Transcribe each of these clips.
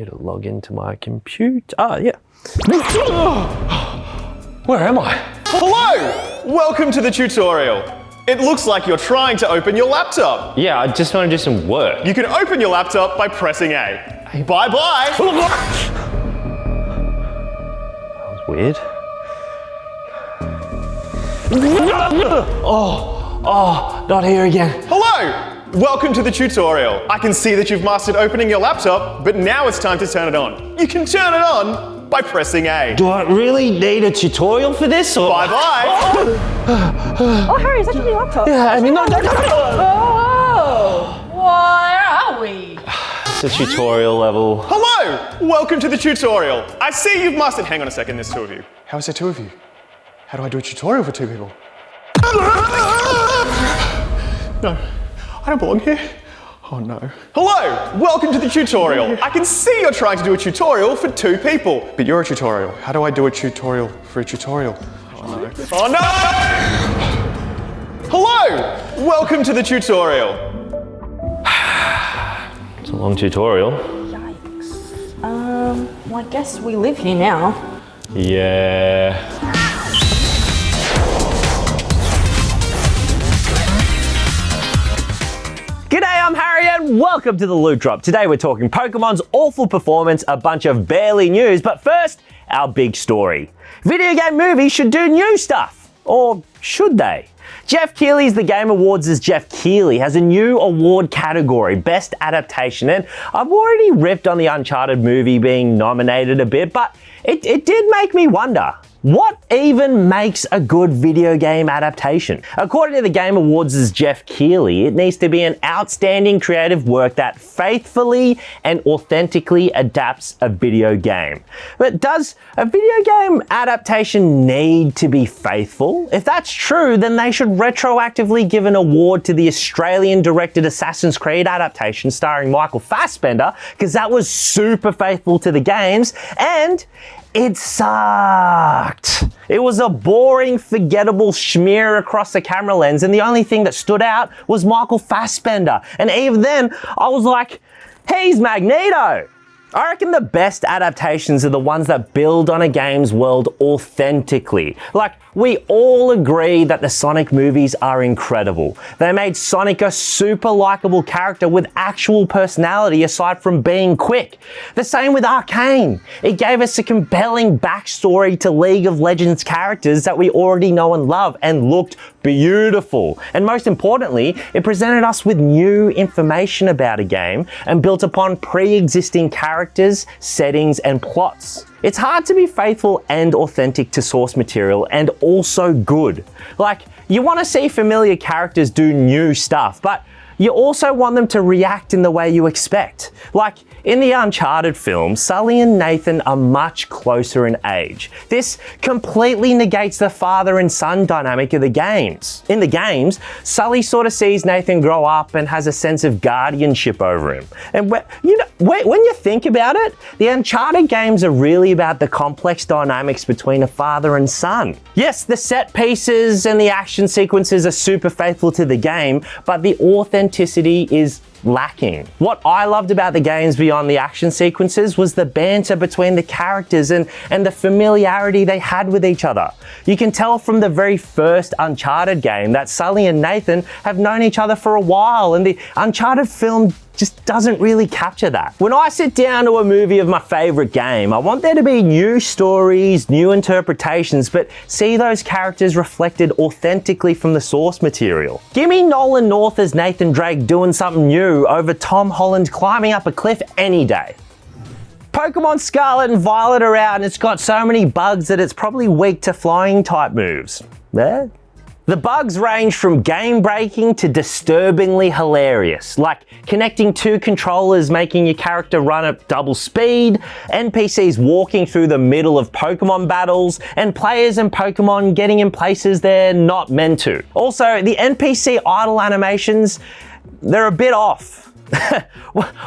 Need to log into my computer. Yeah. Where am I? Hello! Welcome to the tutorial. It looks like you're trying to open your laptop. Yeah, I just want to do some work. You can open your laptop by pressing A. Bye-bye. That was weird. Oh, not here again. Hello! Welcome to the tutorial. I can see that you've mastered opening your laptop, but now it's time to turn it on. You can turn it on by pressing A. Do I really need a tutorial for this? Or? Bye-bye. Oh, Harry, is that your laptop? Yeah, I mean, no. Oh, where are we? It's a tutorial level. Hello! Welcome to the tutorial. I see you've mastered... Hang on a second, there's two of you. How is there two of you? How do I do a tutorial for two people? No, I don't belong here. Oh no. Hello, welcome to the tutorial. I can see you're trying to do a tutorial for two people. But you're a tutorial. How do I do a tutorial for a tutorial? Oh no. Oh no! Hello, welcome to the tutorial. It's a long tutorial. Yikes. Well, I guess we live here now. Yeah. G'day, I'm Harry and welcome to the Loot Drop. Today we're talking Pokemon's awful performance, a bunch of barely news, but first, our big story. Video game movies should do new stuff. Or should they? Jeff Keighley's The Game Awards' Jeff Keighley has a new award category, Best Adaptation, and I've already ripped on the Uncharted movie being nominated a bit, but it did make me wonder. What even makes a good video game adaptation? According to the Game Awards' Jeff Keighley, it needs to be an outstanding creative work that faithfully and authentically adapts a video game. But does a video game adaptation need to be faithful? If that's true, then they should retroactively give an award to the Australian-directed Assassin's Creed adaptation starring Michael Fassbender, because that was super faithful to the games, and it sucked. It was a boring, forgettable smear across the camera lens, and the only thing that stood out was Michael Fassbender. And even then, I was like, he's Magneto. I reckon the best adaptations are the ones that build on a game's world authentically. Like, we all agree that the Sonic movies are incredible. They made Sonic a super likable character with actual personality aside from being quick. The same with Arcane. It gave us a compelling backstory to League of Legends characters that we already know and love and looked beautiful. And most importantly, it presented us with new information about a game and built upon pre-existing characters, settings, and plots. It's hard to be faithful and authentic to source material and also good. Like, you want to see familiar characters do new stuff, but you also want them to react in the way you expect. Like, in the Uncharted film, Sully and Nathan are much closer in age. This completely negates the father and son dynamic of the games. In the games, Sully sort of sees Nathan grow up and has a sense of guardianship over him. And when you think about it, the Uncharted games are really about the complex dynamics between a father and son. Yes, the set pieces and the action sequences are super faithful to the game, but the authenticity is lacking. What I loved about the games beyond the action sequences was the banter between the characters and the familiarity they had with each other. You can tell from the very first Uncharted game that Sully and Nathan have known each other for a while, and the Uncharted film just doesn't really capture that. When I sit down to a movie of my favorite game, I want there to be new stories, new interpretations, but see those characters reflected authentically from the source material. Give me Nolan North as Nathan Drake doing something new over Tom Holland climbing up a cliff any day. Pokemon Scarlet and Violet are out and it's got so many bugs that it's probably weak to flying type moves. There. The bugs range from game-breaking to disturbingly hilarious, like connecting two controllers making your character run at double speed, NPCs walking through the middle of Pokemon battles, and players and Pokemon getting in places they're not meant to. Also, the NPC idle animations, they're a bit off.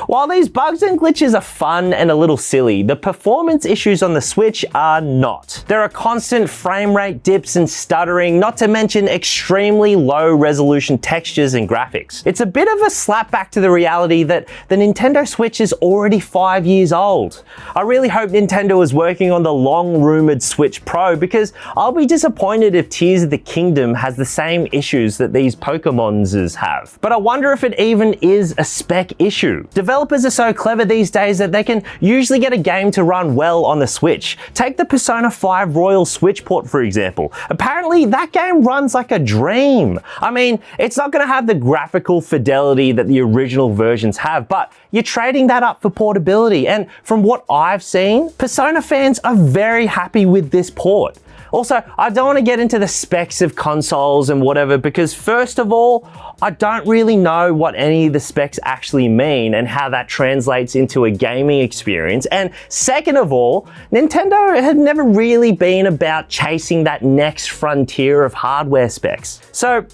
While these bugs and glitches are fun and a little silly, the performance issues on the Switch are not. There are constant frame rate dips and stuttering, not to mention extremely low resolution textures and graphics. It's a bit of a slap back to the reality that the Nintendo Switch is already 5 years old. I really hope Nintendo is working on the long-rumored Switch Pro, because I'll be disappointed if Tears of the Kingdom has the same issues that these Pokémons have. But I wonder if it even is a spec issue. Developers are so clever these days that they can usually get a game to run well on the Switch. Take the Persona 5 Royal Switch port, for example. Apparently, that game runs like a dream. I mean, it's not going to have the graphical fidelity that the original versions have, but you're trading that up for portability. And from what I've seen, Persona fans are very happy with this port. Also, I don't want to get into the specs of consoles and whatever, because first of all, I don't really know what any of the specs actually mean and how that translates into a gaming experience. And second of all, Nintendo had never really been about chasing that next frontier of hardware specs. So,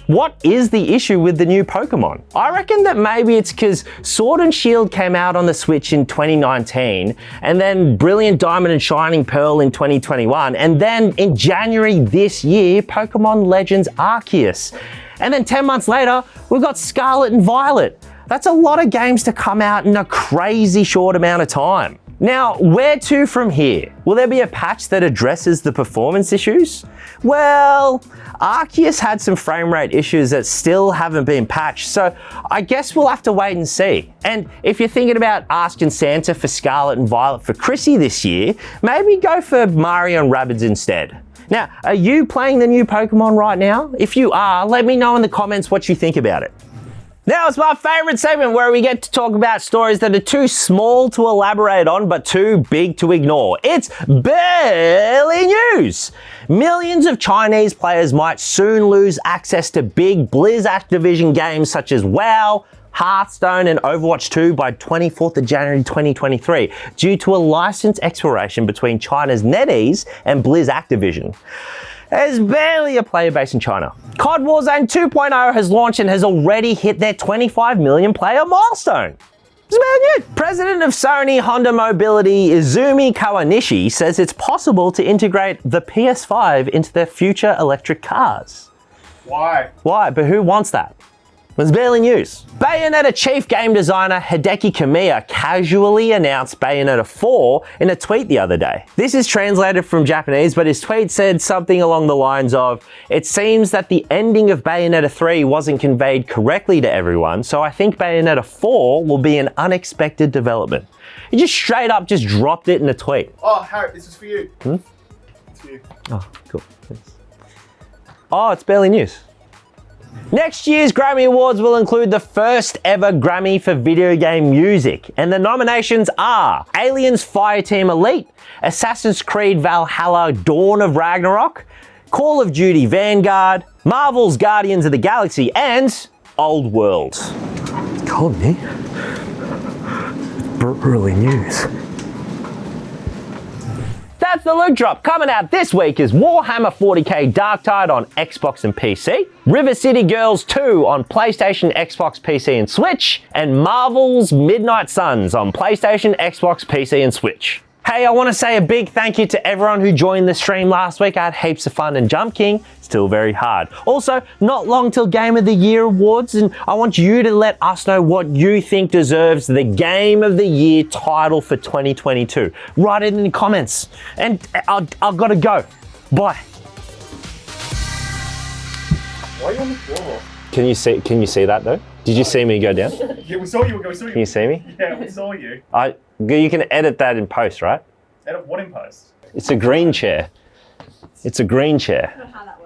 what is the issue with the new Pokemon? I reckon that maybe it's because Sword and Shield came out on the Switch in 2019, and then Brilliant Diamond and Shining Pearl in 2021, and then in January this year, Pokemon Legends Arceus. And then 10 months later, we've got Scarlet and Violet. That's a lot of games to come out in a crazy short amount of time. Now, where to from here? Will there be a patch that addresses the performance issues? Well, Arceus had some frame rate issues that still haven't been patched, so I guess we'll have to wait and see. And if you're thinking about asking Santa for Scarlet and Violet for Chrissy this year, maybe go for Mario and Rabbids instead. Now, are you playing the new Pokemon right now? If you are, let me know in the comments what you think about it. Now it's my favorite segment where we get to talk about stories that are too small to elaborate on but too big to ignore. It's barely news. Millions of Chinese players might soon lose access to big Blizz Activision games such as WoW, Hearthstone and Overwatch 2 by 24th of January 2023 due to a license expiration between China's NetEase and Blizz Activision. There's barely a player base in China. COD Warzone 2.0 has launched and has already hit their 25 million player milestone. It's about it. President of Sony Honda Mobility, Izumi Kawanishi, says it's possible to integrate the PS5 into their future electric cars. Why? Why? But who wants that? It's barely news. Bayonetta chief game designer Hideki Kamiya casually announced Bayonetta 4 in a tweet the other day. This is translated from Japanese, but his tweet said something along the lines of, "It seems that the ending of Bayonetta 3 wasn't conveyed correctly to everyone, so I think Bayonetta 4 will be an unexpected development." He just straight up just dropped it in a tweet. Oh, Harry, this is for you. It's for you. Oh, cool. Thanks. Oh, it's barely news. Next year's Grammy Awards will include the first ever Grammy for video game music, and the nominations are Aliens Fireteam Elite, Assassin's Creed Valhalla Dawn of Ragnarok, Call of Duty Vanguard, Marvel's Guardians of the Galaxy, and Old World. It's called me. Early news. That's the Loot Drop. Coming out this week is Warhammer 40k Darktide on Xbox and PC, River City Girls 2 on PlayStation, Xbox, PC and Switch, and Marvel's Midnight Suns on PlayStation, Xbox, PC and Switch. Hey, I want to say a big thank you to everyone who joined the stream last week. I had heaps of fun, and Jump King, still very hard. Also, not long till Game of the Year awards, and I want you to let us know what you think deserves the Game of the Year title for 2022. Write it in the comments. And I've got to go. Bye. Why are you on the floor? Can you see that though? Did you see me go down? Yeah, we saw you. We saw you. Can you see me? Yeah, we saw you. You can edit that in post, right? Edit what in post? It's a green chair. It's a green chair.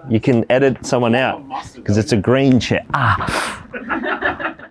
You can edit someone out because it's a green chair. Ah.